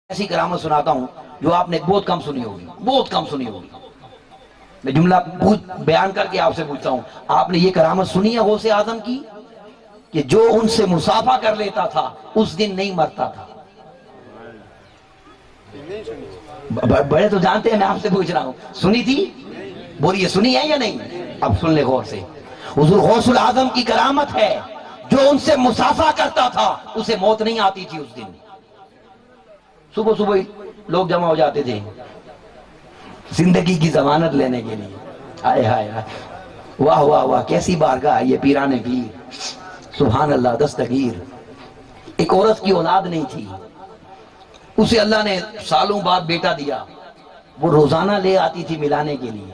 ایسی کرامت سناتا ہوں جو آپ نے بہت کم سنی ہوگی میں جملہ بیان کر کے آپ سے پوچھتا ہوں، آپ نے یہ کرامت سنی ہے غوث اعظم کی کہ جو ان سے مصافحہ کر لیتا تھا اس دن نہیں مرتا تھا؟ بڑے تو جانتے ہیں، میں آپ سے پوچھ رہا ہوں سنی تھی؟ بولیے سنی ہے یا نہیں؟ اب سن لے غور سے، حضور غوث اعظم کی کرامت ہے جو ان سے مصافحہ کرتا تھا اسے موت نہیں آتی تھی اس دن۔ صبح صبح لوگ جمع ہو جاتے تھے زندگی کی ضمانت لینے کے لیے۔ ہائے ہائے ہائے، واہ واہ واہ، کیسی بارگاہ یہ پیران پیر، سبحان اللہ، دستگیر۔ ایک عورت کی اولاد نہیں تھی، اسے اللہ نے سالوں بعد بیٹا دیا، وہ روزانہ لے آتی تھی ملانے کے لیے،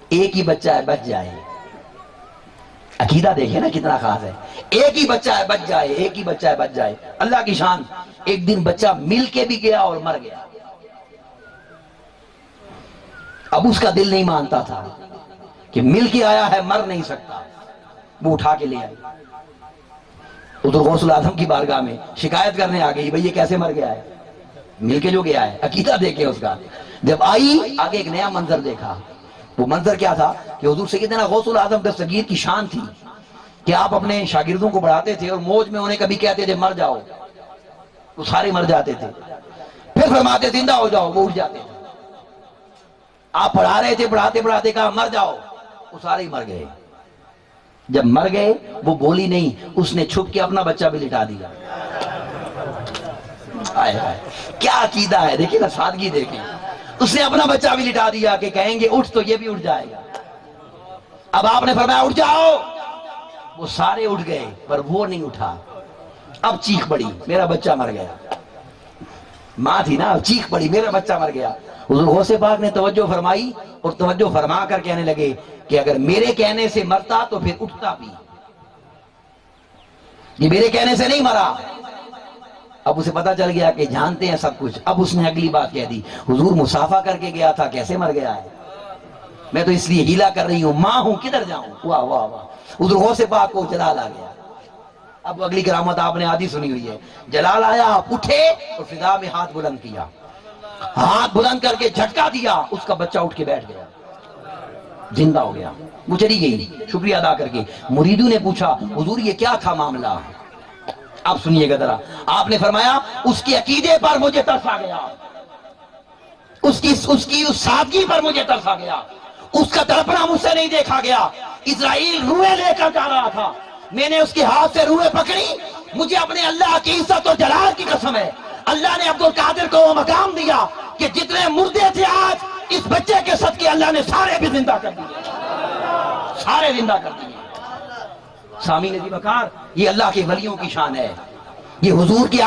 ایک ہی بچہ ہے بچ جائے۔ عقیدہ دیکھیں نا کتنا خاص ہے، ایک ہی بچہ ہے بچ جائے، ایک ہی بچہ ہے بچ جائے، اللہ کی شان۔ ایک دن بچہ مل کے بھی گیا اور مر گیا، اب اس کا دل نہیں مانتا تھا کہ مل کے آیا ہے مر نہیں سکتا، وہ اٹھا کے لے آئی حضور غوث اعظم کی بارگاہ میں، شکایت کرنے آ گئی، بھئی یہ کیسے مر گیا ہے؟ مل کے جو گیا ہے، عقیدہ دیکھیں اس کا۔ جب آئی آگے ایک نیا منظر دیکھا، وہ منظر کیا تھا کہ حضور سیدنا غوث اعظم دستگیر کی شان تھی کہ آپ اپنے شاگردوں کو پڑھاتے تھے اور موج میں انہیں کبھی کہتے تھے مر جاؤ، وہ سارے مر جاتے تھے، پھر فرماتے زندہ ہو جاؤ، وہ اٹھ جاتے تھے۔ آپ پڑھا رہے تھے، پڑھاتے پڑھاتے کہا مر جاؤ، وہ سارے مر گئے۔ جب مر گئے وہ بولی نہیں، اس نے چھپ کے اپنا بچہ بھی لٹا دیا۔ آئے آئے، کیا عقیدہ ہے، دیکھیں نا سادگی دیکھیں، اس نے اپنا بچہ بھی لٹا دیا کہ کہیں گے اٹھ تو یہ بھی اٹھ جائے گا۔ اب آپ نے فرمایا اٹھ جاؤ، وہ سارے اٹھ گئے پر وہ نہیں اٹھا۔ اب چیخ پڑی میرا بچہ مر گیا، ماں تھی نا، چیخ پڑی میرا بچہ مر گیا۔ حضور غوث پاک نے توجہ فرمائی اور توجہ فرما کر کہنے لگے کہ اگر میرے کہنے سے مرتا تو پھر اٹھتا بھی، یہ میرے کہنے سے نہیں مرا۔ اب اسے پتا چل گیا کہ جانتے ہیں سب کچھ۔ اب اس نے اگلی بات کہہ دی، حضور مصافحہ کر کے گیا تھا، کیسے مر گیا ہے؟ میں تو اس لیے ہیلا کر رہی ہوں، ماں ہوں، کدھر جاؤں؟ واہ واہ واہ، حضور غوث پاک کو جلال آ گیا۔ اب اگلی کرامت آپ نے آدھی سنی ہوئی ہے، جلال آیا، آپ اٹھے اور فضا میں ہاتھ بلند کیا، ہاتھ بلند کر کے جھٹکا دیا، اس کا بچہ اٹھ کے بیٹھ گیا، زندہ ہو گیا۔ وہ چلی گئی شکریہ ادا کر کے۔ مریدوں نے پوچھا حضور یہ کیا تھا معاملہ؟ اب سنیے گا ذرا، آپ نے فرمایا اس کے عقیدے پر مجھے ترس آ گیا، اس کی سادگی پر مجھے ترس آ گیا، اس کا تڑپنا مجھ سے نہیں دیکھا گیا۔ اسرائیل روئے لے کر جا رہا تھا، میں نے اس کے ہاتھ سے روئے پکڑی، مجھے اپنے اللہ کی عزت و جلال کی قسم ہے، اللہ نے عبدالقادر کو وہ مقام دیا کہ جتنے مردے تھے آج اس بچے کے صدقے اللہ نے سارے بھی زندہ کر دیے، سارے زندہ کر دیے۔ سامعین عزیز وقار، یہ اللہ کے ولیوں کی شان ہے، یہ حضور کی